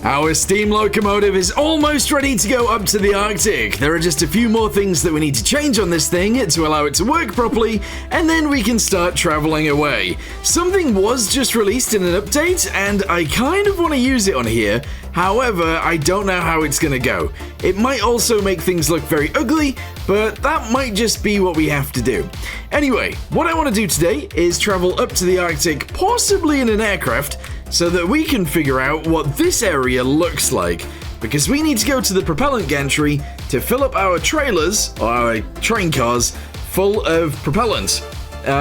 Our steam locomotive is almost ready to go up to the Arctic. There are just a few more things that we need to change on this thing to allow it to work properly, and then we can start traveling away. Something was just released in an update, and I kind of want to use it on here. However, I don't know how it's gonna go. It might also make things look very ugly, but that might just be what we have to do. Anyway, what I want to do today is travel up to the Arctic, possibly in an aircraft, so that we can figure out what this area looks like, because we need to go to the propellant gantry to fill up our trailers, or our train cars, full of propellant.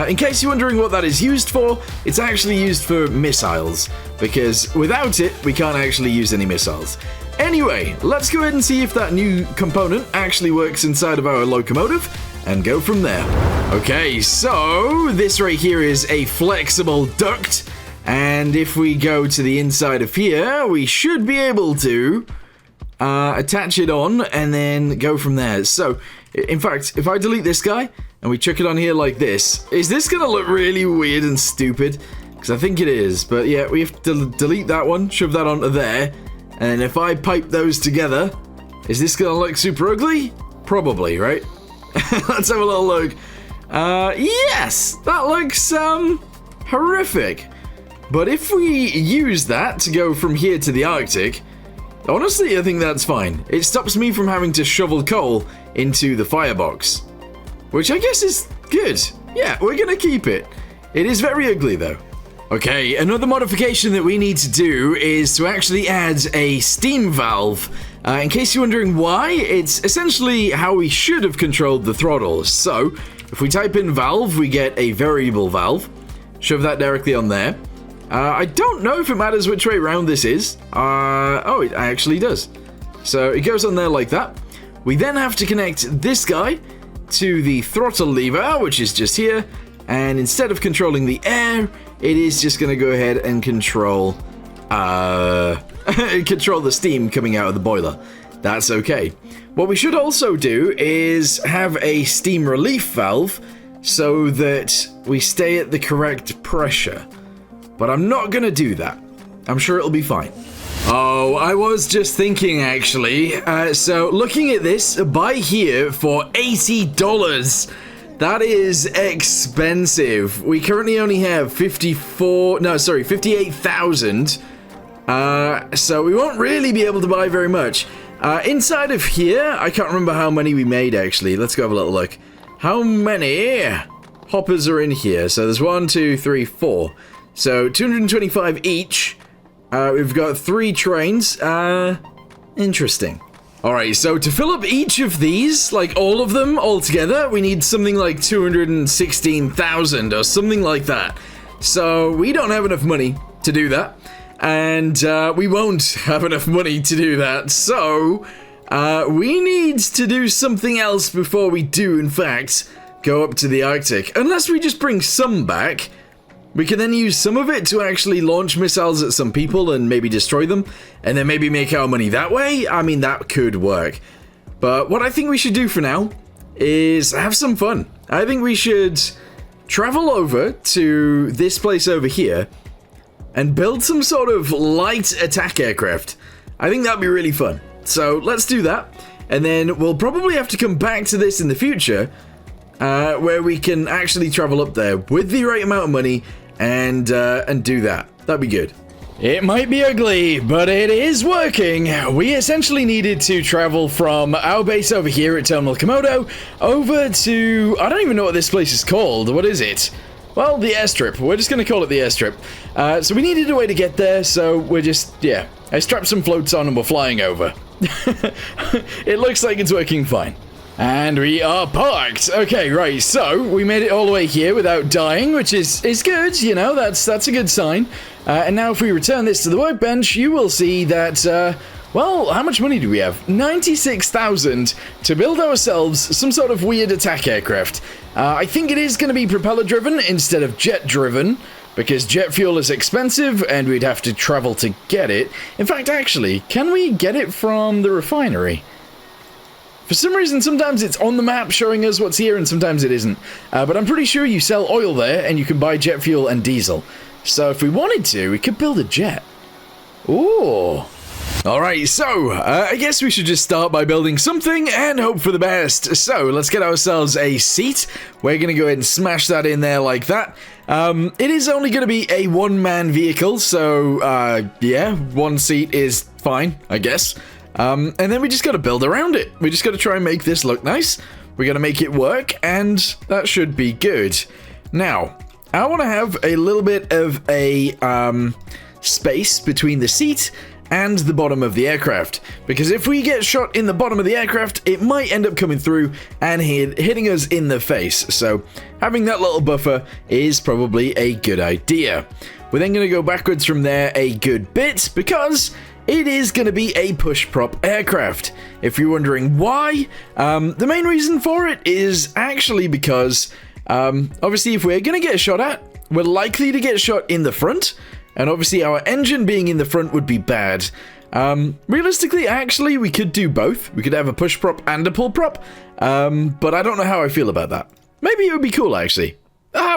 In case you're wondering what that is used for, it's actually used for missiles, because without it, we can't actually use any missiles. Anyway, let's go ahead and see if that new component actually works inside of our locomotive, and go from there. Okay, so this right here is a flexible duct, and if we go to the inside of here, we should be able to attach it on and then go from there. So, in fact, if I delete this guy and we chuck it on here like this, is this gonna look really weird and stupid? Because I think it is, but yeah, we have to delete that one, shove that onto there, and if I pipe those together, is this gonna look super ugly? Probably, right? Let's have a little look. Yes, that looks horrific. But if we use that to go from here to the Arctic, honestly, I think that's fine. It stops me from having to shovel coal into the firebox, which I guess is good. Yeah, we're gonna keep it. It is very ugly though. Okay, another modification that we need to do is to actually add a steam valve. In case you're wondering why, it's essentially how we should have controlled the throttles. So, if we type in valve, we get a variable valve. Shove that directly on there. I don't know if it matters which way around this is. Oh, it actually does. So it goes on there like that. We then have to connect this guy to the throttle lever, which is just here. And instead of controlling the air, it is just going to go ahead and control control the steam coming out of the boiler. That's okay. What we should also do is have a steam relief valve so that we stay at the correct pressure. But I'm not gonna do that. I'm sure it'll be fine. Oh, I was just thinking actually. So looking at this, buy here for $80. That is expensive. We currently only have 58,000. So we won't really be able to buy very much. Inside of here, I can't remember how many we made actually. Let's go have a little look. How many hoppers are in here? So there's 1, 2, 3, 4. So 225 each. We've got 3 trains. Interesting. Alright, so to fill up each of these, like all of them all together, we need something like 216,000 or something like that. So we don't have enough money to do that. And we won't have enough money to do that. So we need to do something else before we do, in fact, go up to the Arctic. Unless we just bring some back. We can then use some of it to actually launch missiles at some people and maybe destroy them, and then maybe make our money that way. I mean, that could work. But what I think we should do for now is have some fun. I think we should travel over to this place over here and build some sort of light attack aircraft. I think that'd be really fun. So let's do that, and then we'll probably have to come back to this in the future, where we can actually travel up there with the right amount of money and do that. That'd be good. It might be ugly, but it is working. We essentially needed to travel from our base over here at Terminal Komodo over to, I don't even know what this place is called. What is it? Well, the airstrip. We're just going to call it the airstrip. So we needed a way to get there, so we're just, yeah. I strapped some floats on and we're flying over. It looks like it's working fine. And we are parked. Okay, right, so we made it all the way here without dying, which is good, you know, that's a good sign. And now if we return this to the workbench, you will see that, well, how much money do we have? 96,000 to build ourselves some sort of weird attack aircraft. I think it is going to be propeller-driven instead of jet-driven, because jet fuel is expensive and we'd have to travel to get it. In fact, actually, can we get it from the refinery? For some reason, sometimes it's on the map showing us what's here and sometimes it isn't. But I'm pretty sure you sell oil there and you can buy jet fuel and diesel. So if we wanted to, we could build a jet. Ooh. Alright, so, I guess we should just start by building something and hope for the best. So, let's get ourselves a seat. We're going to go ahead and smash that in there like that. It is only going to be a one-man vehicle, so, yeah, one seat is fine, I guess. And then we just got to build around it. We just got to try and make this look nice. We're going to make it work, and that should be good. Now, I want to have a little bit of a, space between the seat and the bottom of the aircraft, because if we get shot in the bottom of the aircraft, it might end up coming through and hitting us in the face. So having that little buffer is probably a good idea. We're then going to go backwards from there a good bit, because it is going to be a push prop aircraft. If you're wondering why, the main reason for it is actually because obviously if we're going to get shot at, we're likely to get shot in the front. And obviously our engine being in the front would be bad. Realistically, actually, we could do both. We could have a push prop and a pull prop. But I don't know how I feel about that. Maybe it would be cool, actually.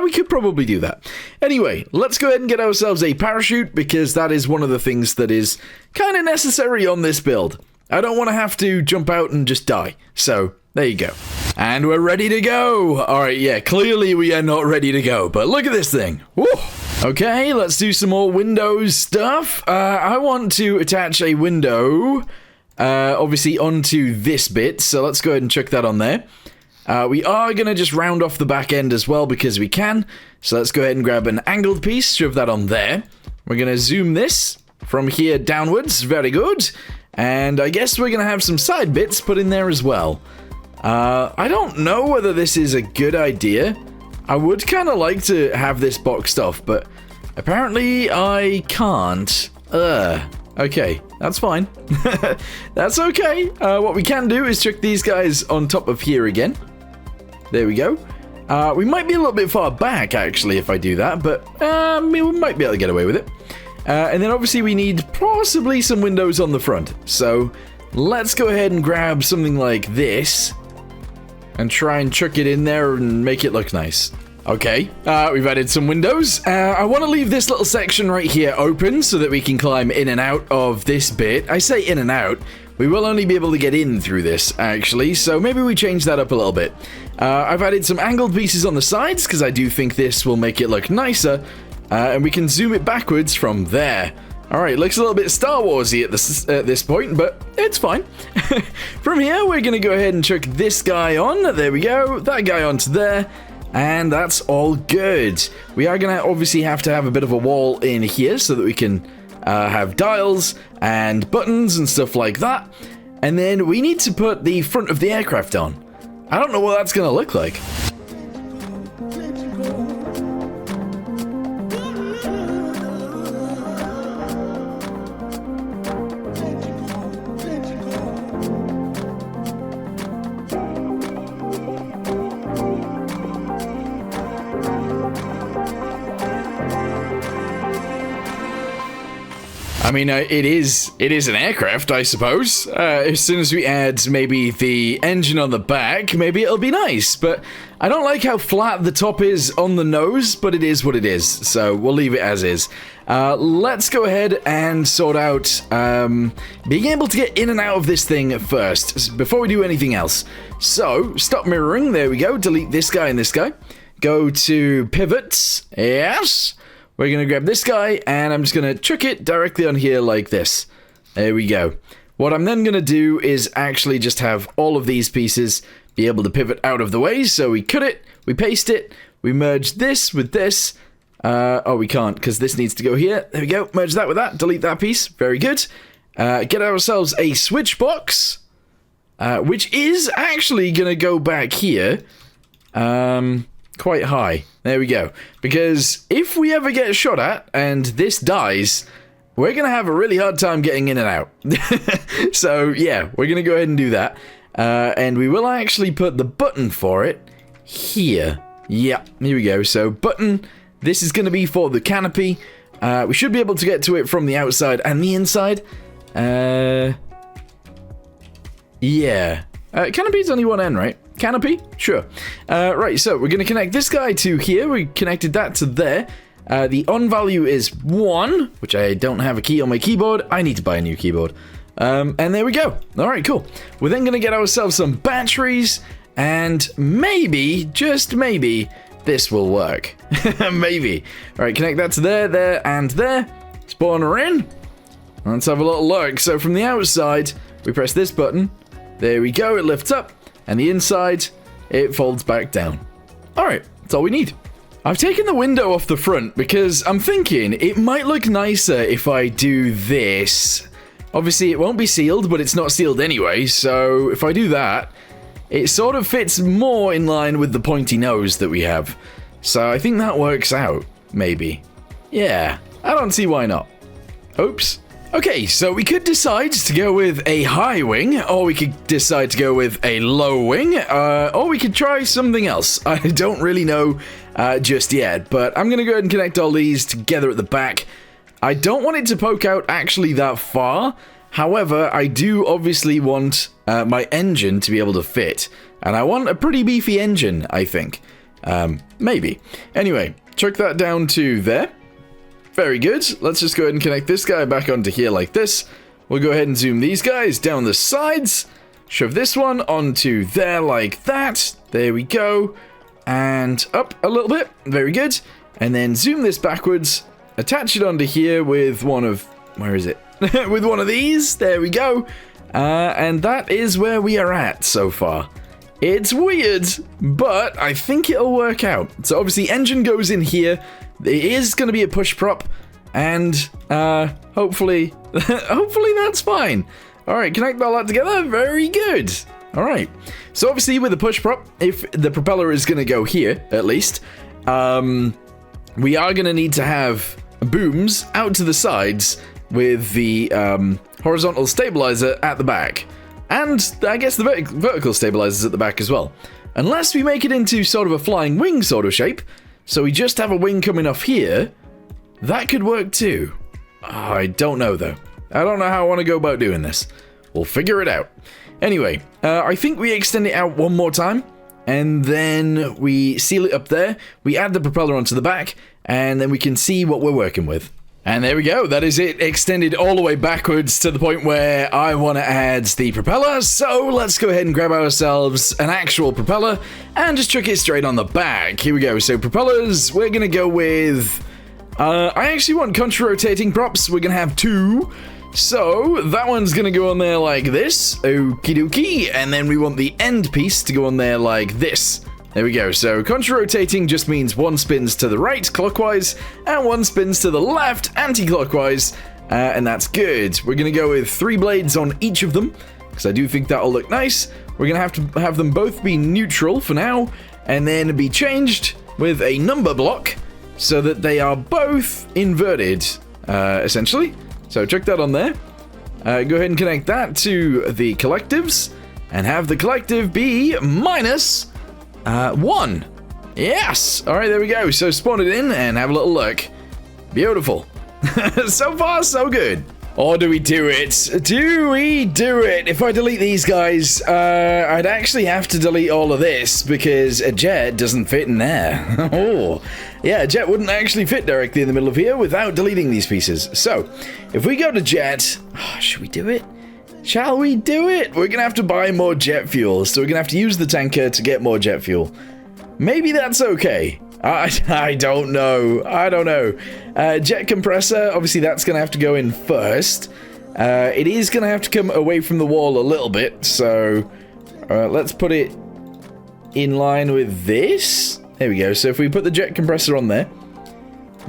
We could probably do that. Anyway, let's go ahead and get ourselves a parachute, because that is one of the things that is kind of necessary on this build. I don't want to have to jump out and just die. So, there you go. And we're ready to go. Alright, yeah, clearly we are not ready to go. But look at this thing. Woo! Okay, let's do some more Windows stuff. I want to attach a window, obviously, onto this bit. So let's go ahead and chuck that on there. We are going to just round off the back end as well, because we can. So let's go ahead and grab an angled piece, shove that on there. We're going to zoom this from here downwards. Very good. And I guess we're going to have some side bits put in there as well. I don't know whether this is a good idea. I would kind of like to have this boxed off, but apparently I can't. Okay, that's fine. That's okay. What we can do is chuck these guys on top of here again. There we go. We might be a little bit far back, actually, if I do that, but we might be able to get away with it. And then obviously we need possibly some windows on the front. So let's go ahead and grab something like this and try and chuck it in there and make it look nice. Okay, we've added some windows. I want to leave this little section right here open so that we can climb in and out of this bit. I say in and out. We will only be able to get in through this, actually, so maybe we change that up a little bit. I've added some angled pieces on the sides, because I do think this will make it look nicer, and we can zoom it backwards from there. Alright, looks a little bit Star Wars-y at this point, but it's fine. From here, we're going to go ahead and chuck this guy on. There we go. That guy onto there. And that's all good. We are going to obviously have to have a bit of a wall in here so that we can have dials and buttons and stuff like that. And then we need to put the front of the aircraft on. I don't know what that's going to look like. I mean, it is an aircraft, I suppose. As soon as we add maybe the engine on the back, maybe it'll be nice. But I don't like how flat the top is on the nose, but it is what it is. So we'll leave it as is. Let's go ahead and sort out being able to get in and out of this thing first, before we do anything else. So, stop mirroring. There we go. Delete this guy and this guy. Go to pivots. Yes. We're going to grab this guy, and I'm just going to chuck it directly on here like this. There we go. What I'm then going to do is actually just have all of these pieces be able to pivot out of the way. So we cut it, we paste it, we merge this with this. Oh, we can't, because this needs to go here. There we go. Merge that with that. Delete that piece. Very good. Get ourselves a switch box, which is actually going to go back here. Quite high. There we go. Because if we ever get shot at and this dies, we're going to have a really hard time getting in and out. So, yeah, we're going to go ahead and do that. And we will actually put the button for it here. Yeah, here we go. So, button. This is going to be for the canopy. We should be able to get to it from the outside and the inside. Yeah. Canopy's only one end, right? Canopy? Sure. Right, so we're going to connect this guy to here. We connected that to there. The on value is 1, which I don't have a key on my keyboard. I need to buy a new keyboard. And there we go. All right, cool. We're then going to get ourselves some batteries, and maybe, just maybe, this will work. Maybe. All right, connect that to there, and there. Spawner in. Let's have a little look. So from the outside, we press this button. There we go. It lifts up, and the inside, it folds back down. All right, that's all we need. I've taken the window off the front because I'm thinking it might look nicer if I do this. Obviously, it won't be sealed, but it's not sealed anyway, so if I do that, it sort of fits more in line with the pointy nose that we have. So I think that works out, maybe. Yeah, I don't see why not. Oops. Okay, so we could decide to go with a high wing, or we could decide to go with a low wing, or we could try something else. I don't really know just yet, but I'm going to go ahead and connect all these together at the back. I don't want it to poke out actually that far. However, I do obviously want my engine to be able to fit. And I want a pretty beefy engine, I think. Maybe. Anyway, chuck that down to there. Very good. Let's just go ahead and connect this guy back onto here like this. We'll go ahead and zoom these guys down the sides. Shove this one onto there like that. There we go. And up a little bit. Very good. And then zoom this backwards. Attach it onto here with one of... Where is it? With one of these. There we go. And that is where we are at so far. It's weird, but I think it'll work out. So obviously engine goes in here. It is going to be a push prop. And hopefully that's fine. All right, connect all that together. Very good. All right. So obviously with the push prop, if the propeller is going to go here, at least, we are going to need to have booms out to the sides with the horizontal stabilizer at the back. And I guess the vertical stabilizers at the back as well. Unless we make it into sort of a flying wing sort of shape, so we just have a wing coming off here, that could work too. I don't know though. I don't know how I want to go about doing this. We'll figure it out. Anyway, I think we extend it out one more time, and then we seal it up there. We add the propeller onto the back, and then we can see what we're working with. And there we go, that is it, extended all the way backwards to the point where I want to add the propeller. So let's go ahead and grab ourselves an actual propeller and just chuck it straight on the back. Here we go, so propellers, we're going to go with... I actually want contra-rotating props, we're going to have 2. So that one's going to go on there like this, okie dokie, and then we want the end piece to go on there like this. There we go, so contra-rotating just means one spins to the right, clockwise, and one spins to the left, anti-clockwise, and that's good. We're going to go with 3 blades on each of them, because I do think that'll look nice. We're going to have to have them both be neutral for now, and then be changed with a number block, so that they are both inverted, essentially. So check that on there. Go ahead and connect that to the collectives, and have the collective be minus... 1. Yes. All right, there we go. So spawn it in and have a little look. Beautiful. So far, so good. Or do we do it? Do we do it? If I delete these guys, I'd actually have to delete all of this because a jet doesn't fit in there. Oh, yeah, a jet wouldn't actually fit directly in the middle of here without deleting these pieces. So, if we go to jet, should we do it? Shall we do it? We're going to have to buy more jet fuel, so we're going to have to use the tanker to get more jet fuel. Maybe that's okay. I don't know. I don't know. Jet compressor, obviously that's going to have to go in first. It is going to have to come away from the wall a little bit, so let's put it in line with this. There we go. So if we put the jet compressor on there,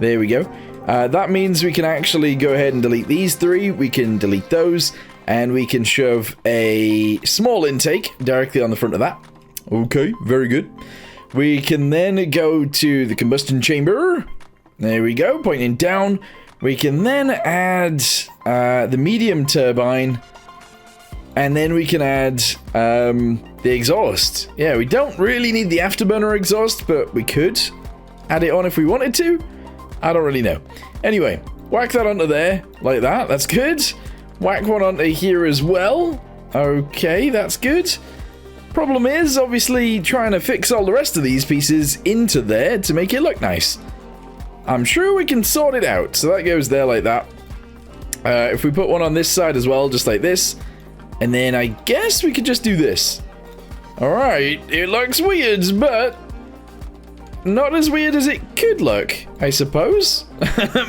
there we go. That means we can actually go ahead and delete these 3. We can delete those. And we can shove a small intake directly on the front of that. Okay, very good. We can then go to the combustion chamber. There we go, pointing down. We can then add the medium turbine. And then we can add the exhaust. Yeah, we don't really need the afterburner exhaust, but we could add it on if we wanted to. I don't really know. Anyway, whack that onto there, like that. That's good. Whack one onto here as well. Okay, that's good. Problem is, obviously, trying to fix all the rest of these pieces into there to make it look nice. I'm sure we can sort it out. So that goes there like that. If we put one on this side as well, just like this, and then I guess we could just do this. All right, it looks weird, but not as weird as it could look, I suppose.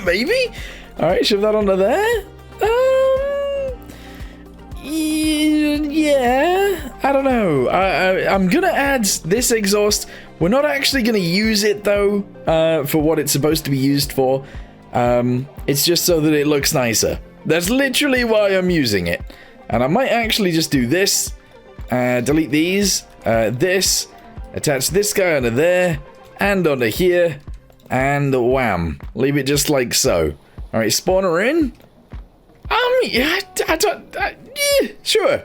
Maybe? All right, shove that onto there. Yeah, I don't know. I'm gonna add this exhaust. We're not actually gonna use it though, for what it's supposed to be used for. It's just so that it looks nicer. That's literally why I'm using it. And I might actually just do this, delete these, this, attach this guy onto there, and onto here, and wham. Leave it just like so. All right, spawner in. Yeah, sure.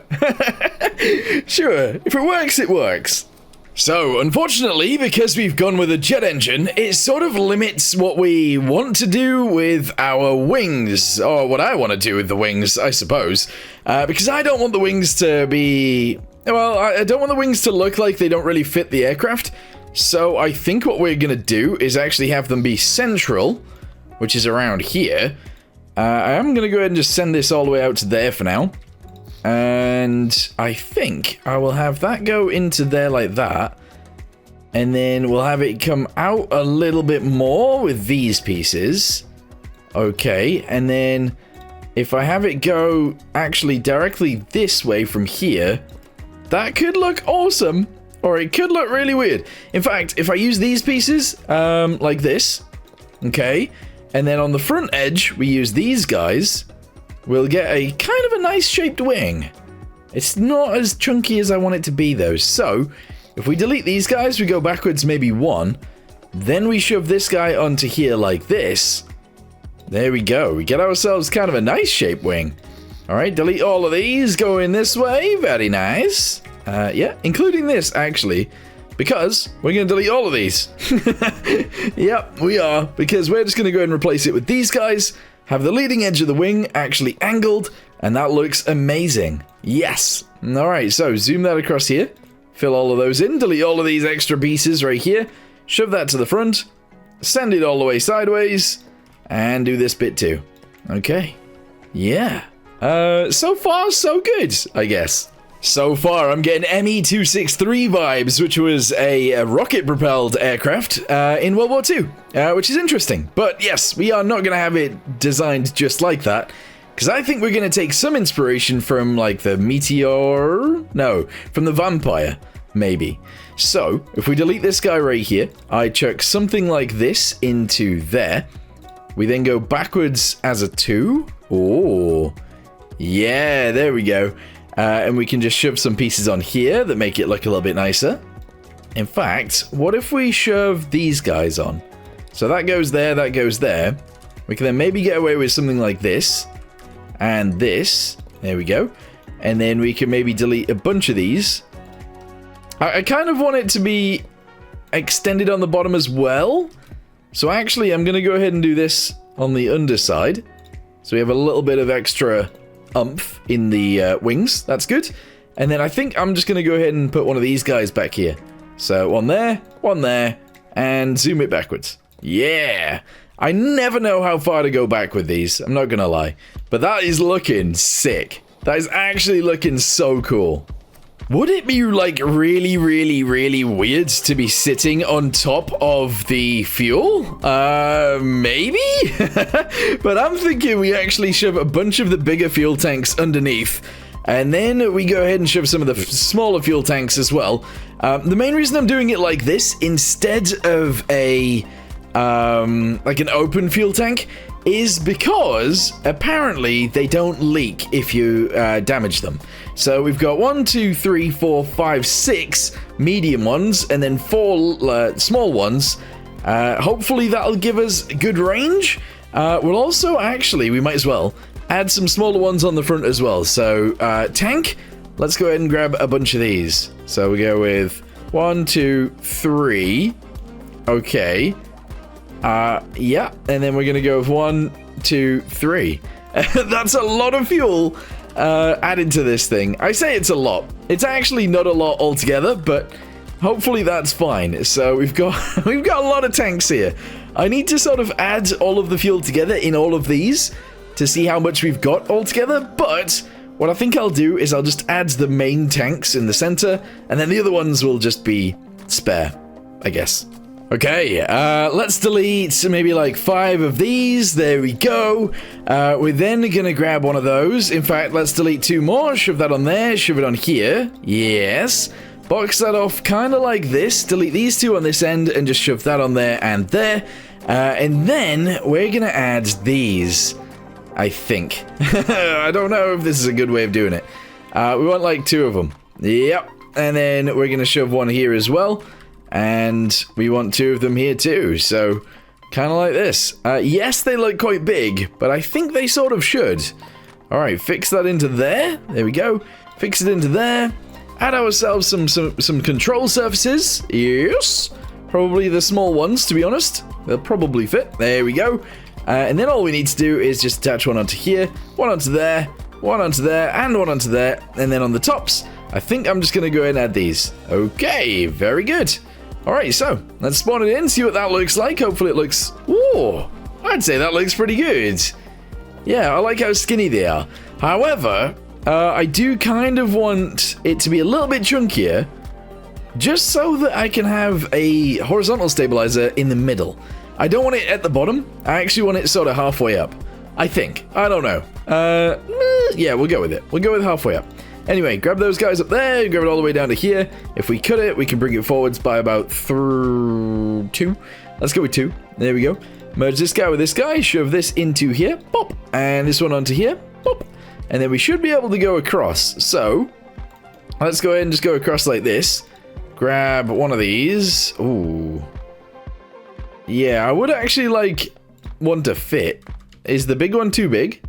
Sure, if it works, it works. So, unfortunately, because we've gone with a jet engine, it sort of limits what we want to do with our wings, or what I want to do with the wings, I suppose. Because I don't want the wings to be... Well, I don't want the wings to look like they don't really fit the aircraft. So, I think what we're going to do is actually have them be central, which is around here. I am going to go ahead and just send this all the way out to there for now. And I think I will have that go into there like that. And then we'll have it come out a little bit more with these pieces. Okay, and then if I have it go actually directly this way from here, that could look awesome. Or it could look really weird. In fact, if I use these pieces, like this, okay, and then on the front edge, we use these guys, we'll get a kind of a nice shaped wing. It's not as chunky as I want it to be though. So if we delete these guys, we go backwards maybe one, then we shove this guy onto here like this. There we go. We get ourselves kind of a nice shaped wing. All right, delete all of these, go in this way. Very nice. Yeah, including this actually, because we're going to delete all of these. Yep, we are, because we're just going to go ahead and replace it with these guys, have the leading edge of the wing actually angled, and that looks amazing. Yes. All right, so zoom that across here, fill all of those in, delete all of these extra pieces right here, shove that to the front, send it all the way sideways, and do this bit too. Okay. Yeah. So far, so good, I guess. So far, I'm getting ME-263 vibes, which was a rocket-propelled aircraft in World War II, which is interesting. But yes, we are not going to have it designed just like that, because I think we're going to take some inspiration from, like, the Meteor... No, from the Vampire, maybe. So, if we delete this guy right here, I chuck something like this into there. We then go backwards as a 2. Oh, yeah, there we go. And we can just shove some pieces on here that make it look a little bit nicer. In fact, what if we shove these guys on? So that goes there, that goes there. We can then maybe get away with something like this. And this. There we go. And then we can maybe delete a bunch of these. I kind of want it to be extended on the bottom as well. So actually, I'm going to go ahead and do this on the underside. So we have a little bit of extra umph in the wings. That's good. And then I think I'm just going to go ahead and put one of these guys back here. So one there, and zoom it backwards. Yeah. I never know how far to go back with these. I'm not going to lie. But that is looking sick. That is actually looking so cool. Would it be like really, really, really weird to be sitting on top of the fuel? Maybe? But I'm thinking we actually shove a bunch of the bigger fuel tanks underneath, and then we go ahead and shove some of the smaller fuel tanks as well. The main reason I'm doing it like this, instead of a like an open fuel tank, is because apparently they don't leak if you damage them. So we've got 1, 2, 3, 4, 5, 6 medium ones, and then 4 small ones. Hopefully that'll give us good range. We'll also actually, we might as well add some smaller ones on the front as well. So tank, let's go ahead and grab a bunch of these. So we go with 1, 2, 3. Okay. Yeah, and then we're gonna go with 1, 2, 3. That's a lot of fuel added to this thing. I say it's a lot. It's actually not a lot altogether, but hopefully that's fine. So we've got a lot of tanks here. I need to sort of add all of the fuel together in all of these to see how much we've got all together, but what I think I'll do is I'll just add the main tanks in the center, and then the other ones will just be spare, I guess. Okay, let's delete maybe like 5 of these. There we go. We're then gonna grab one of those. In fact, let's delete 2 more, shove that on there, shove it on here. Yes. Box that off kind of like this. Delete these 2 on this end and just shove that on there and there. And then we're gonna add these, I think. I don't know if this is a good way of doing it. We want like 2 of them. Yep. And then we're gonna shove one here as well. And we want 2 of them here too. So kind of like this. Yes, they look quite big, but I think they sort of should. All right, fix that into there. There we go. Fix it into there. Add ourselves some control surfaces. Yes. Probably the small ones, to be honest. They'll probably fit. There we go. And then all we need to do is just attach one onto here, one onto there, one onto there, and one onto there. And then on the tops, I think I'm just going to go ahead and add these. Okay, very good. All right, so let's spawn it in, see what that looks like. Hopefully it looks... Ooh, I'd say that looks pretty good. Yeah, I like how skinny they are. However, I do kind of want it to be a little bit chunkier, just so that I can have a horizontal stabilizer in the middle. I don't want it at the bottom. I actually want it sort of halfway up. I think. I don't know. Yeah, we'll go with it. We'll go with halfway up. Anyway, grab those guys up there, grab it all the way down to here. If we cut it, we can bring it forwards by about 2. Let's go with 2. There we go. Merge this guy with this guy, shove this into here, pop, and this one onto here, pop. And then we should be able to go across. So, let's go ahead and just go across like this. Grab one of these. Ooh. Yeah, I would actually like one to fit. Is the big one too big?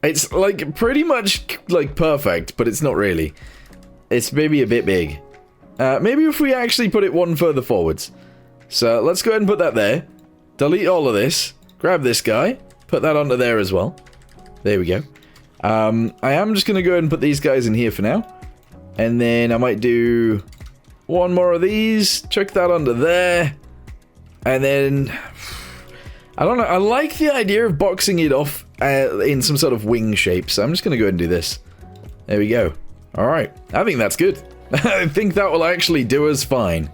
It's like pretty much like perfect, but it's not really. It's maybe a bit big. Maybe if we actually put it one further forwards. So let's go ahead and put that there. Delete all of this. Grab this guy. Put that onto there as well. There we go. I am just going to go ahead and put these guys in here for now. And then I might do one more of these. Chuck that onto there. And then... I don't know. I like the idea of boxing it off in some sort of wing shape. So I'm just going to go ahead and do this. There we go. Alright. I think that's good. I think that will actually do us fine.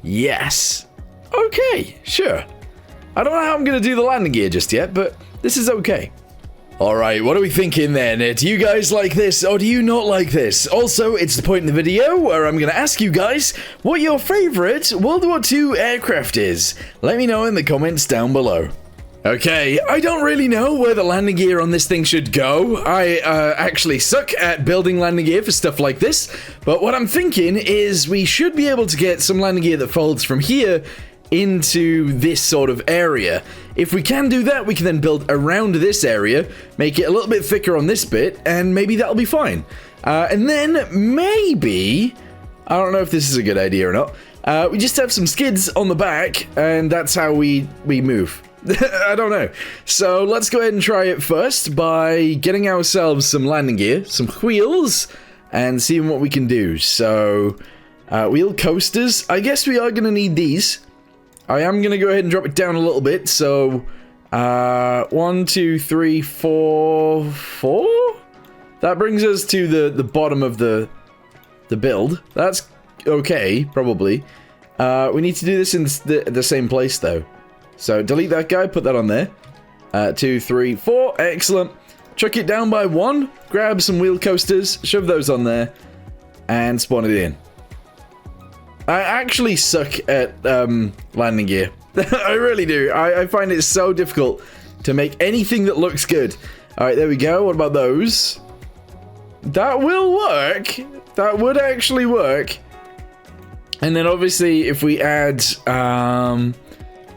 Yes. Okay. Sure. I don't know how I'm going to do the landing gear just yet, but this is okay. Alright, what are we thinking then? Do you guys like this, or do you not like this? Also, it's the point in the video where I'm going to ask you guys what your favourite World War II aircraft is. Let me know in the comments down below. Okay, I don't really know where the landing gear on this thing should go. I actually suck at building landing gear for stuff like this, but what I'm thinking is we should be able to get some landing gear that folds from here into this sort of area. If we can do that, we can then build around this area, make it a little bit thicker on this bit, and maybe that'll be fine. And then maybe, I don't know if this is a good idea or not, we just have some skids on the back, and that's how we move. I don't know. So let's go ahead and try it first by getting ourselves some landing gear, some wheels, and seeing what we can do. So, wheel coasters, I guess we are going to need these. I am going to go ahead and drop it down a little bit, so 1, 2, 3, 4. That brings us to the bottom of the build. That's okay, probably. We need to do this in the same place, though. So delete that guy, put that on there. 2, 3, 4, excellent. Chuck it down by 1, grab some wheel coasters, shove those on there, and spawn it in. I actually suck at landing gear. I really do. I find it so difficult to make anything that looks good. Alright, there we go. What about those? That will work. That would actually work. And then obviously if we add... well, I'm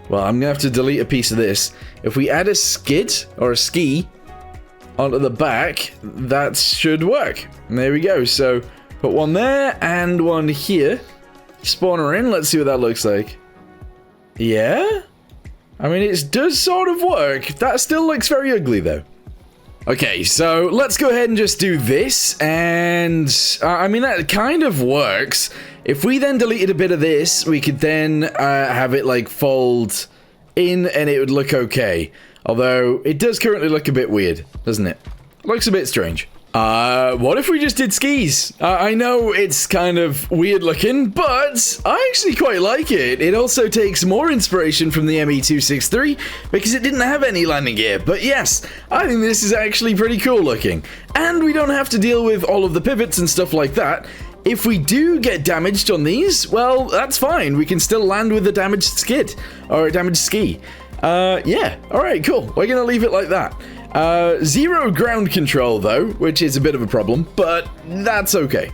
going to have to delete a piece of this. If we add a skid or a ski onto the back, that should work. And there we go. So put one there and one here. Spawn her in, let's see what that looks like. Yeah? I mean, it does sort of work. That still looks very ugly, though. Okay, so let's go ahead and just do this, and I mean, that kind of works. If we then deleted a bit of this, we could then have it, like, fold in and it would look okay. Although, it does currently look a bit weird, doesn't it? Looks a bit strange. What if we just did skis? I know it's kind of weird looking, but I actually quite like it. It also takes more inspiration from the ME263 because it didn't have any landing gear. But yes, I think this is actually pretty cool looking. And we don't have to deal with all of the pivots and stuff like that. If we do get damaged on these, well, that's fine. We can still land with a damaged skid or a damaged ski. Yeah, alright, cool. We're gonna leave it like that. Zero ground control though, which is a bit of a problem, but that's okay.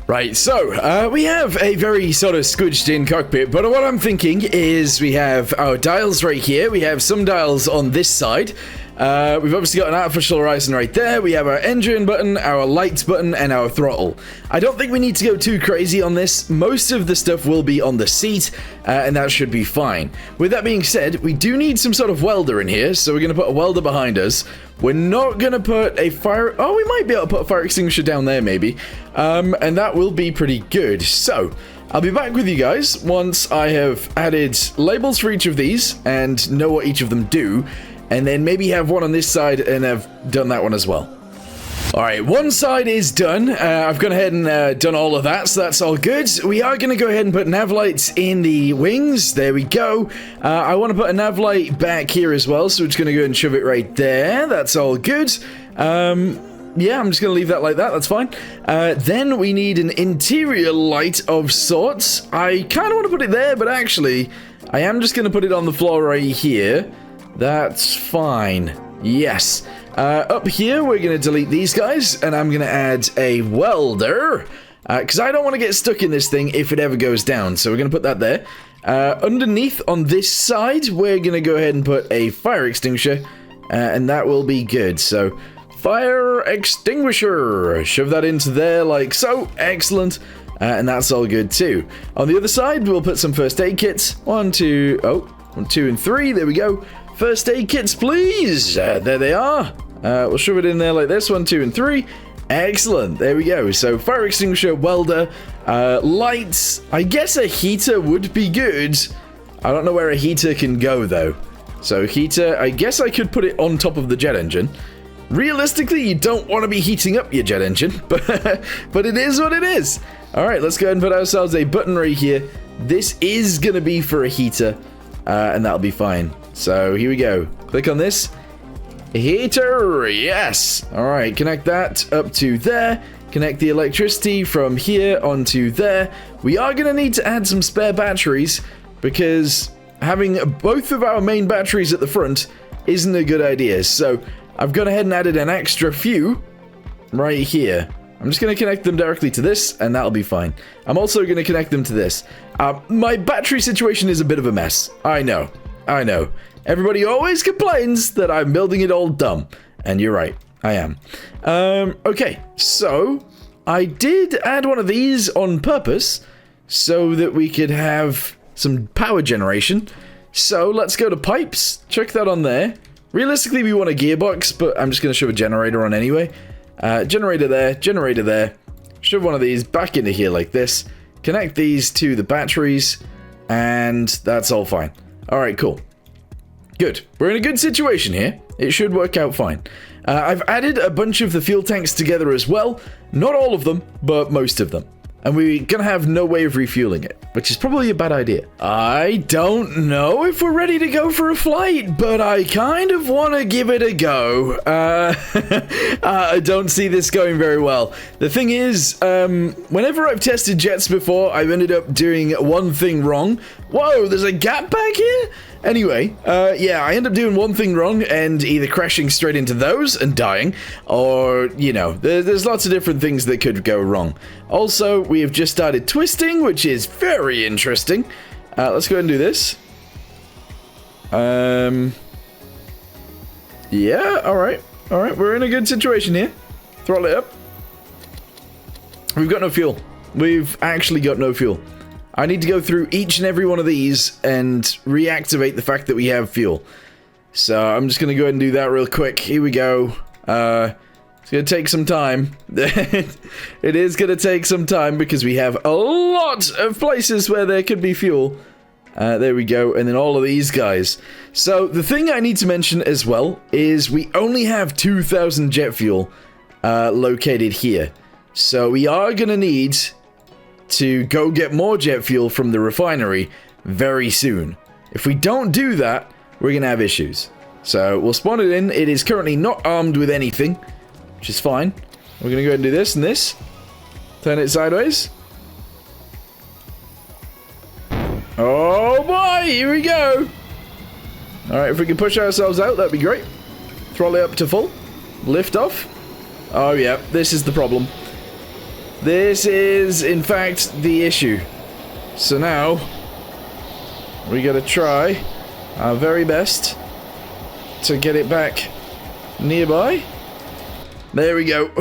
Right, so, we have a very sort of squidged in cockpit, but what I'm thinking is we have our dials right here, we have some dials on this side, we've obviously got an artificial horizon right there, we have our engine button, our lights button, and our throttle. I don't think we need to go too crazy on this. Most of the stuff will be on the seat, and that should be fine. With that being said, we do need some sort of welder in here, so we're going to put a welder behind us. We're not going to put a fire... Oh, we might be able to put a fire extinguisher down there, maybe. And that will be pretty good. So, I'll be back with you guys once I have added labels for each of these and know what each of them do. And then maybe have one on this side and have done that one as well. Alright, one side is done. I've gone ahead and done all of that, so that's all good. We are going to go ahead and put nav lights in the wings. There we go. I want to put a nav light back here as well, so we're just going to go and shove it right there. That's all good. Yeah, I'm just going to leave that like that. That's fine. Then we need an interior light of sorts. I kind of want to put it there, but actually, I am just going to put it on the floor right here. That's fine. Yes. Up here, we're going to delete these guys, and I'm going to add a welder, because I don't want to get stuck in this thing if it ever goes down, so we're going to put that there. Underneath, on this side, we're going to go ahead and put a fire extinguisher, and that will be good. So, fire extinguisher. Shove that into there like so. Excellent. And that's all good, too. On the other side, we'll put some first aid kits. 1, 2, 2, and 3. There we go. First aid kits, please. There they are. We'll shove it in there like this. 1, 2, and 3. Excellent. There we go. So fire extinguisher, welder, lights. I guess a heater would be good. I don't know where a heater can go though. So heater, I guess I could put it on top of the jet engine. Realistically, you don't want to be heating up your jet engine, but it is what it is. All right, let's go ahead and put ourselves a button right here. This is going to be for a heater, and that'll be fine. So here we go. Click on this. Heater, yes. All right, connect that up to there. Connect the electricity from here onto there. We are going to need to add some spare batteries because having both of our main batteries at the front isn't a good idea. So I've gone ahead and added an extra few right here. I'm just going to connect them directly to this, and that'll be fine. I'm also going to connect them to this. My battery situation is a bit of a mess. I know. Everybody always complains that I'm building it all dumb. And you're right, I am. Okay, so I did add one of these on purpose so that we could have some power generation. So let's go to pipes, check that on there. Realistically, we want a gearbox, but I'm just going to shove a generator on anyway. Generator there. Shove one of these back into here like this. Connect these to the batteries, and that's all fine. All right, cool. Good. We're in a good situation here. It should work out fine. I've added a bunch of the fuel tanks together as well. Not all of them, but most of them. And we're going to have no way of refueling it, which is probably a bad idea. I don't know if we're ready to go for a flight, but I kind of want to give it a go. I don't see this going very well. The thing is, whenever I've tested jets before, I've ended up doing one thing wrong. Whoa, there's a gap back here? Anyway, yeah, I end up doing one thing wrong and either crashing straight into those and dying, or, you know, there's lots of different things that could go wrong. Also, we have just started twisting, which is very interesting. Let's go ahead and do this. Yeah, alright, we're in a good situation here. Throttle it up. We've got no fuel. We've actually got no fuel. I need to go through each and every one of these and reactivate the fact that we have fuel. So I'm just going to go ahead and do that real quick. Here we go. It's going to take some time. It is going to take some time because we have a lot of places where there could be fuel. There we go, and then all of these guys. So, the thing I need to mention as well is we only have 2,000 jet fuel located here. So, we are going to need to go get more jet fuel from the refinery very soon. If we don't do that, we're going to have issues. So, we'll spawn it in. It is currently not armed with anything, which is fine. We're going to go ahead and do this and this. Turn it sideways. Oh boy, here we go. Alright, if we can push ourselves out, that'd be great. Throttle it up to full. Lift off. Oh yeah, this is the problem. This is, in fact, the issue. So now, we gotta try our very best to get it back nearby. There we go.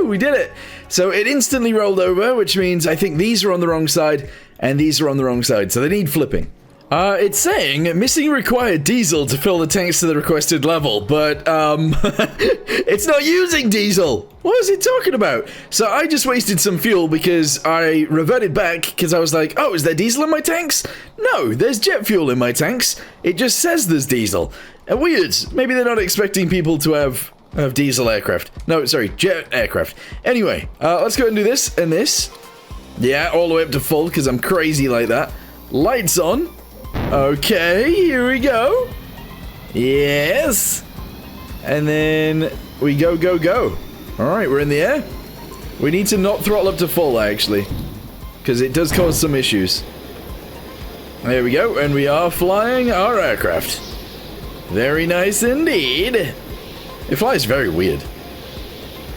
We did it. So it instantly rolled over, which means I think these are on the wrong side and these are on the wrong side, so they need flipping. It's saying missing required diesel to fill the tanks to the requested level, but it's not using diesel. What is it talking about? So I just wasted some fuel because I reverted back because I was like, oh, is there diesel in my tanks? No, there's jet fuel in my tanks. It just says there's diesel. Weird. Maybe they're not expecting people to have diesel aircraft. No, sorry, jet aircraft. Anyway, let's go and do this and this. Yeah, all the way up to full because I'm crazy like that. Lights on. Okay, here we go. Yes. And then we go, go, go. Alright, we're in the air. We need to not throttle up to full, actually, because it does cause some issues. There we go, and we are flying our aircraft. Very nice indeed. It flies very weird.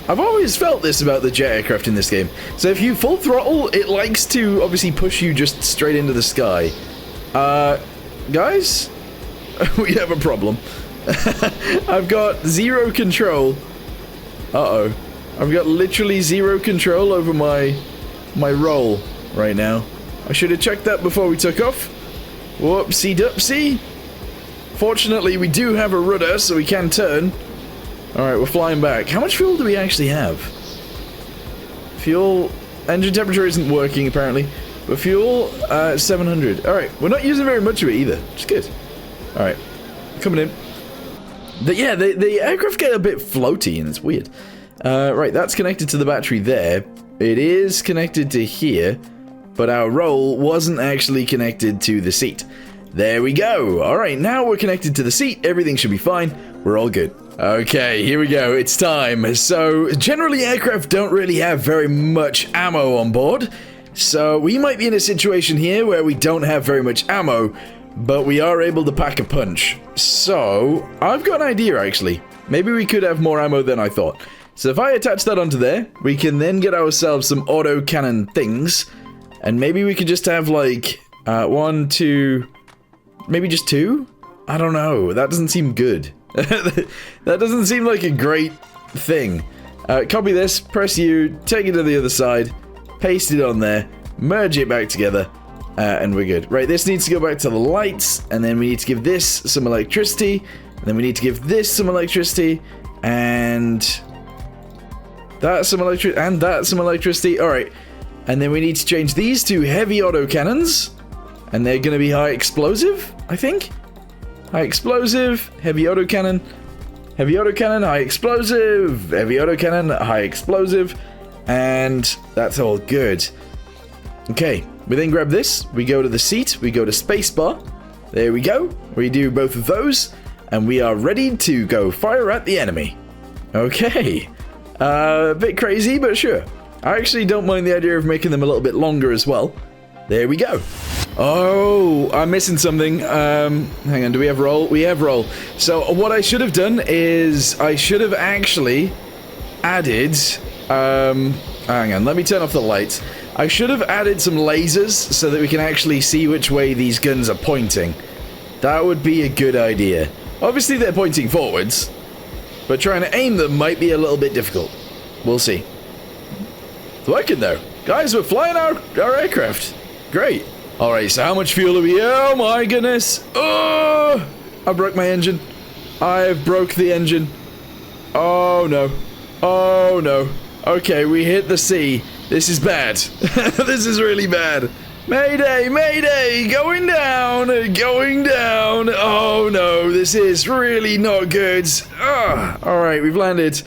I've always felt this about the jet aircraft in this game. So if you full throttle, it likes to obviously push you just straight into the sky. Guys, we have a problem. I've got zero control. Uh-oh. I've got literally zero control over my roll right now. I should have checked that before we took off. Whoopsie-doopsie. Fortunately, we do have a rudder, so we can turn. Alright, we're flying back. How much fuel do we actually have? Fuel... Engine temperature isn't working, apparently. But fuel, 700. Alright, we're not using very much of it either, which is good. Alright, coming in. The aircraft get a bit floaty, and it's weird. Right, that's connected to the battery there. It is connected to here, but our roll wasn't actually connected to the seat. There we go. Alright, now we're connected to the seat. Everything should be fine. We're all good. Okay, here we go. It's time. So, generally aircraft don't really have very much ammo on board. So, we might be in a situation here where we don't have very much ammo, but we are able to pack a punch. So, I've got an idea actually. Maybe we could have more ammo than I thought. So if I attach that onto there, we can then get ourselves some autocannon things. And maybe we could just have like, 1, 2, maybe just 2? I don't know, that doesn't seem good. That doesn't seem like a great thing. Copy this, press U, take it to the other side, paste it on there, merge it back together, and we're good. Right, this needs to go back to the lights, and then we need to give this some electricity, and then we need to give this some electricity, and that some electricity, and that some electricity. Alright, and then we need to change these to heavy autocannons, and they're going to be high explosive, I think? High explosive, heavy autocannon, high explosive, heavy autocannon, high explosive, and that's all good. Okay, we then grab this, we go to the seat, we go to spacebar, there we go, we do both of those, and we are ready to go fire at the enemy. Okay, a bit crazy, but sure. I actually don't mind the idea of making them a little bit longer as well. There we go. Oh, I'm missing something. Hang on, do we have roll? We have roll. So what I should have done is I should have actually added, hang on, let me turn off the lights. I should have added some lasers so that we can actually see which way these guns are pointing. That would be a good idea. Obviously they're pointing forwards, but trying to aim them might be a little bit difficult. We'll see. It's working though. Guys, we're flying our aircraft. Great. Alright, so how much fuel are we? Oh my goodness! Oh! I broke my engine. I've broke the engine. Oh no. Oh no. Okay, we hit the sea. This is bad. This is really bad. Mayday, mayday, going down, going down. Oh no, this is really not good. Alright, we've landed.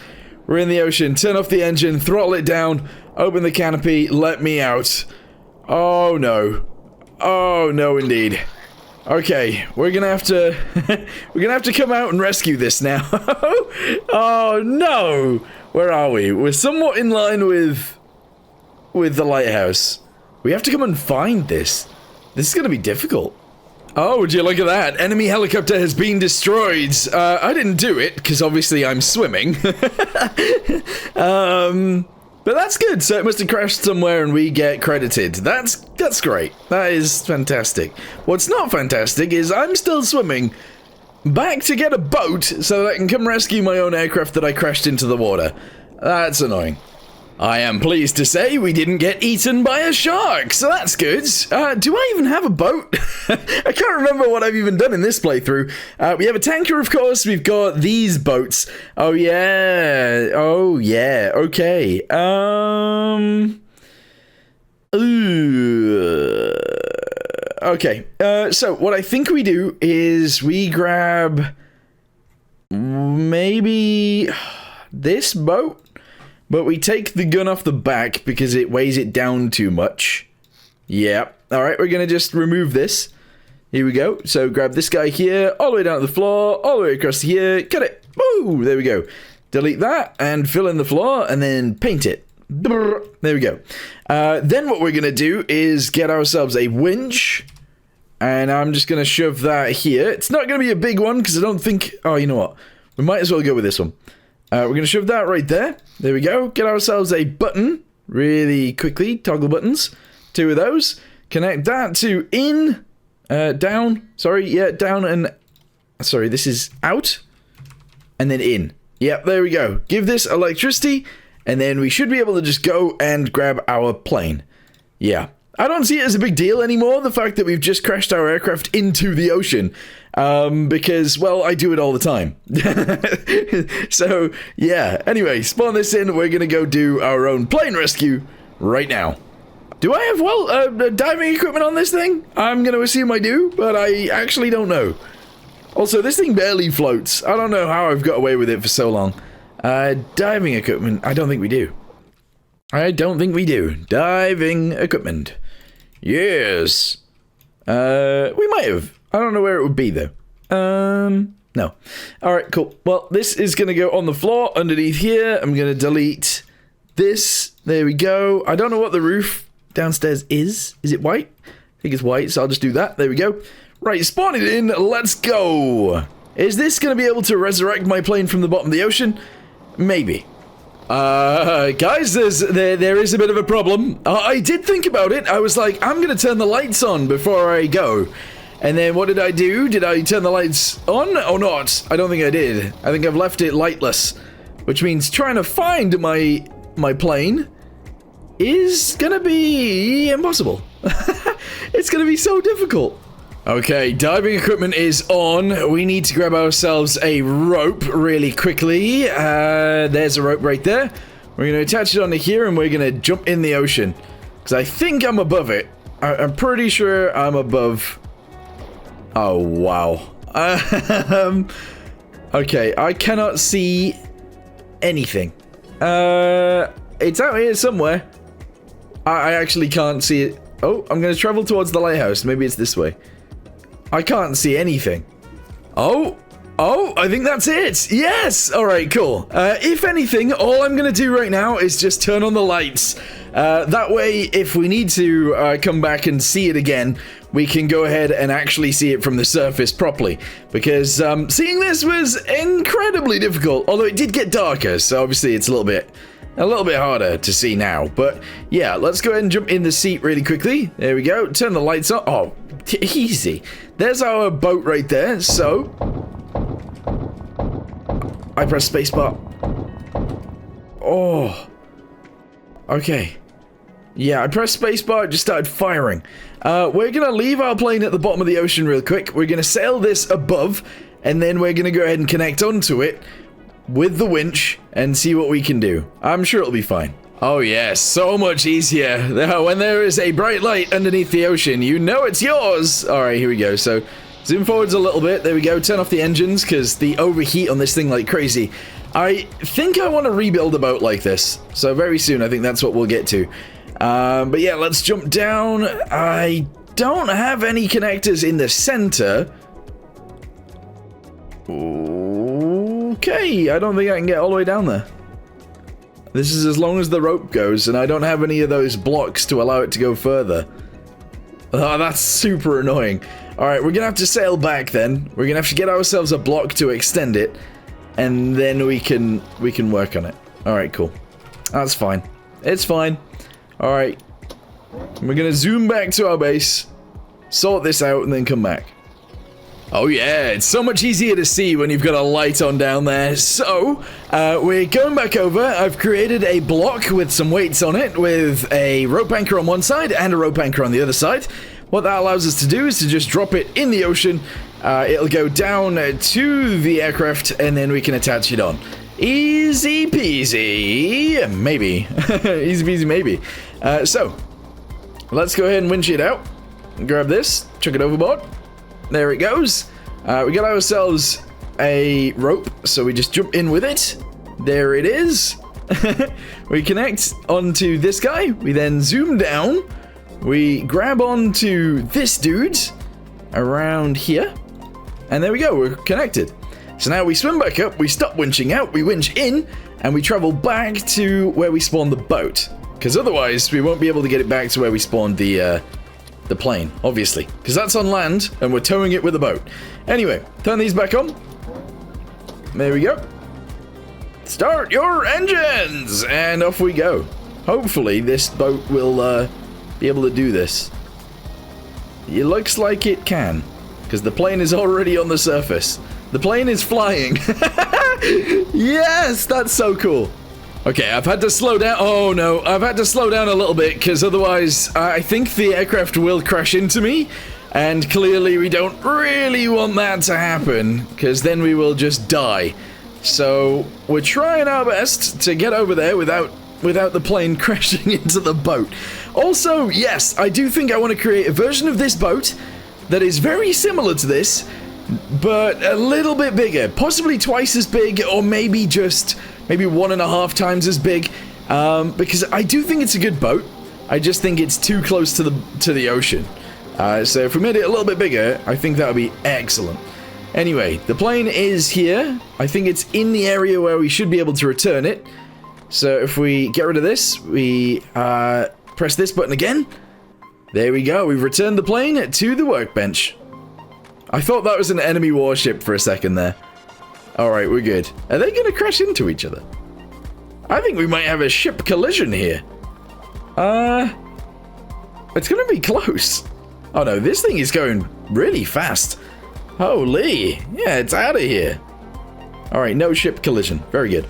We're in the ocean. Turn off the engine, throttle it down, open the canopy, let me out. Oh no. Oh no indeed. Okay, we're gonna have to we're gonna have to come out and rescue this now. Oh no! Where are we? We're somewhat in line with the lighthouse. We have to come and find this. This is gonna be difficult. Oh, would you look at that? Enemy helicopter has been destroyed. I didn't do it, because obviously I'm swimming. But that's good. So it must have crashed somewhere and we get credited. That's great. That is fantastic. What's not fantastic is I'm still swimming back to get a boat so that I can come rescue my own aircraft that I crashed into the water. That's annoying. I am pleased to say we didn't get eaten by a shark, so that's good. Do I even have a boat? I can't remember what I've even done in this playthrough. We have a tanker, of course. We've got these boats. Oh, yeah. Oh, yeah. Okay. Okay. So what I think we do is we grab maybe this boat. But we take the gun off the back because it weighs it down too much. Yeah. Alright, we're going to just remove this. Here we go. So grab this guy here, all the way down to the floor, all the way across here. Cut it. Woo! There we go. Delete that and fill in the floor and then paint it. There we go. Then what we're going to do is get ourselves a winch. And I'm just going to shove that here. It's not going to be a big one because I don't think... Oh, you know what? We might as well go with this one. We're going to shove that right there. There we go. Get ourselves a button really quickly. Toggle buttons. 2 of those. Connect that to in, down. Sorry, yeah, down and... Sorry, this is out. And then in. Yep, there we go. Give this electricity. And then we should be able to just go and grab our plane. Yeah. I don't see it as a big deal anymore, the fact that we've just crashed our aircraft into the ocean. Because, well, I do it all the time. So, yeah. Anyway, spawn this in. We're going to go do our own plane rescue right now. Do I have, well, diving equipment on this thing? I'm going to assume I do, but I actually don't know. Also, this thing barely floats. I don't know how I've got away with it for so long. Diving equipment. I don't think we do. I don't think we do. Diving equipment. Yes. We might have. I don't know where it would be, though. No. Alright, cool. Well, this is going to go on the floor underneath here. I'm going to delete this. There we go. I don't know what the roof downstairs is. Is it white? I think it's white, so I'll just do that. There we go. Right, spawn it in. Let's go. Is this going to be able to resurrect my plane from the bottom of the ocean? Maybe. Guys, there is a bit of a problem. I did think about it. I was like, I'm going to turn the lights on before I go. And then what did I do? Did I turn the lights on or not? I don't think I did. I think I've left it lightless. Which means trying to find my plane is going to be impossible. It's going to be so difficult. Okay, diving equipment is on. We need to grab ourselves a rope really quickly. There's a rope right there. We're going to attach it onto here and we're going to jump in the ocean. Because I think I'm above it. I'm pretty sure I'm above... Oh, wow. Okay, I cannot see anything. It's out here somewhere. I actually can't see it. Oh, I'm going to travel towards the lighthouse. Maybe it's this way. I can't see anything. Oh, I think that's it. Yes. All right, cool. If anything, all I'm going to do right now is just turn on the lights. That way, if we need to come back and see it again, we can go ahead and actually see it from the surface properly. Because seeing this was incredibly difficult, although it did get darker, so obviously it's a little bit harder to see now. But yeah, let's go ahead and jump in the seat really quickly. There we go. Turn the lights on. Oh, easy. There's our boat right there. So I press spacebar. Oh. Okay. Yeah, I pressed spacebar, it just started firing. We're gonna leave our plane at the bottom of the ocean real quick. We're gonna sail this above, and then we're gonna go ahead and connect onto it with the winch and see what we can do. I'm sure it'll be fine. Oh yes, so much easier. When there is a bright light underneath the ocean, you know it's yours. All right, here we go. So zoom forwards a little bit. There we go. Turn off the engines because the overheat on this thing like crazy. I think I want to rebuild a boat like this. So very soon, I think that's what we'll get to. But yeah, let's jump down. I don't have any connectors in the center. Okay, I don't think I can get all the way down there. This is as long as the rope goes, and I don't have any of those blocks to allow it to go further. Oh, that's super annoying. Alright, we're gonna have to sail back then. We're gonna have to get ourselves a block to extend it, and then we can work on it. Alright, cool. That's fine. It's fine. Alright. We're gonna zoom back to our base, sort this out, and then come back. Oh yeah, it's so much easier to see when you've got a light on down there. So, we're going back over. I've created a block with some weights on it, with a rope anchor on one side and a rope anchor on the other side. What that allows us to do is to just drop it in the ocean. It'll go down to the aircraft, and then we can attach it on. Easy peasy. Maybe. Easy peasy maybe. So, let's go ahead and winch it out. Grab this, chuck it overboard. There it goes. We got ourselves a rope, so we just jump in with it. There it is. We connect onto this guy. We then zoom down. We grab onto this dude around here. And there we go, we're connected. So now we swim back up, we stop winching out, we winch in, and we travel back to where we spawned the boat. Because otherwise, we won't be able to get it back to where we spawned the plane, obviously, because that's on land and we're towing it with a boat. Anyway, turn these back on. There we go. Start your engines, and off we go. Hopefully this boat will be able to do this. It looks like it can, because the plane is already on the surface. The plane is flying. Yes, that's so cool. Okay, I've had to slow down. Oh no, I've had to slow down a little bit because otherwise I think the aircraft will crash into me, and clearly we don't really want that to happen because then we will just die. So we're trying our best to get over there without the plane crashing into the boat. Also, yes, I do think I want to create a version of this boat that is very similar to this, but a little bit bigger, possibly twice as big, or maybe 1.5 times as big, because I do think it's a good boat. I just think it's too close to the ocean. So if we made it a little bit bigger, I think that would be excellent. Anyway, the plane is here. I think it's in the area where we should be able to return it. So if we get rid of this, we press this button again. There we go. We've returned the plane to the workbench. I thought that was an enemy warship for a second there. Alright, we're good. Are they going to crash into each other? I think we might have a ship collision here. It's going to be close. Oh no, this thing is going really fast. Holy. Yeah, it's out of here. Alright, no ship collision. Very good.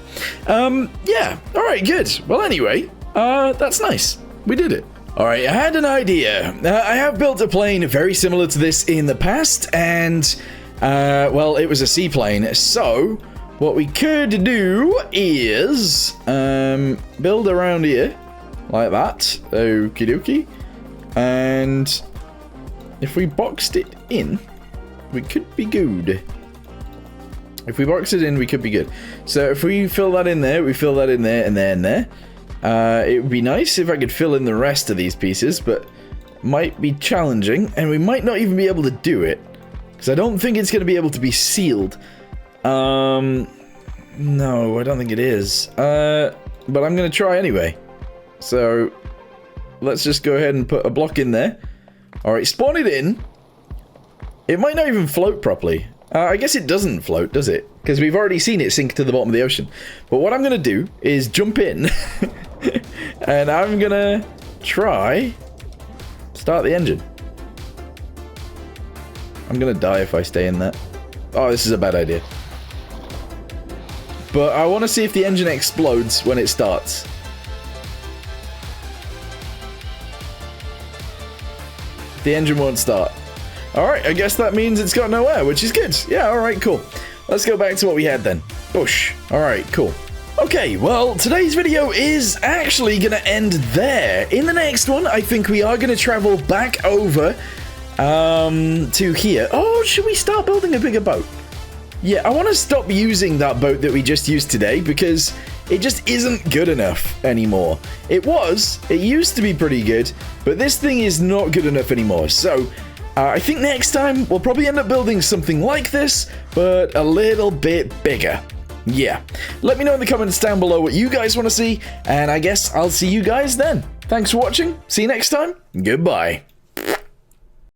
Yeah. Alright, good. Well, anyway, that's nice. We did it. Alright, I had an idea. I have built a plane very similar to this in the past, and well, it was a seaplane, so what we could do is build around here, like that, okie dokie, and if we boxed it in, we could be good. If we box it in, we could be good. So if we fill that in there, we fill that in there, and there, and there. It would be nice if I could fill in the rest of these pieces, but might be challenging, and we might not even be able to do it. Because I don't think it's going to be able to be sealed. No, I don't think it is. But I'm going to try anyway. So, let's just go ahead and put a block in there. Alright, spawn it in. It might not even float properly. I guess it doesn't float, does it? Because we've already seen it sink to the bottom of the ocean. But what I'm going to do is jump in. And I'm going to try start the engine. I'm going to die if I stay in that. Oh, this is a bad idea. But I want to see if the engine explodes when it starts. The engine won't start. Alright, I guess that means it's got no air, which is good. Yeah, alright, cool. Let's go back to what we had then. Bush. Alright, cool. Okay, well, today's video is actually going to end there. In the next one, I think we are going to travel back over to here. Oh, should we start building a bigger boat? Yeah, I want to stop using that boat that we just used today because it just isn't good enough anymore. It used to be pretty good, but this thing is not good enough anymore. So, I think next time we'll probably end up building something like this, but a little bit bigger. Yeah, let me know in the comments down below what you guys want to see, and I guess I'll see you guys then. Thanks for watching, see you next time, goodbye.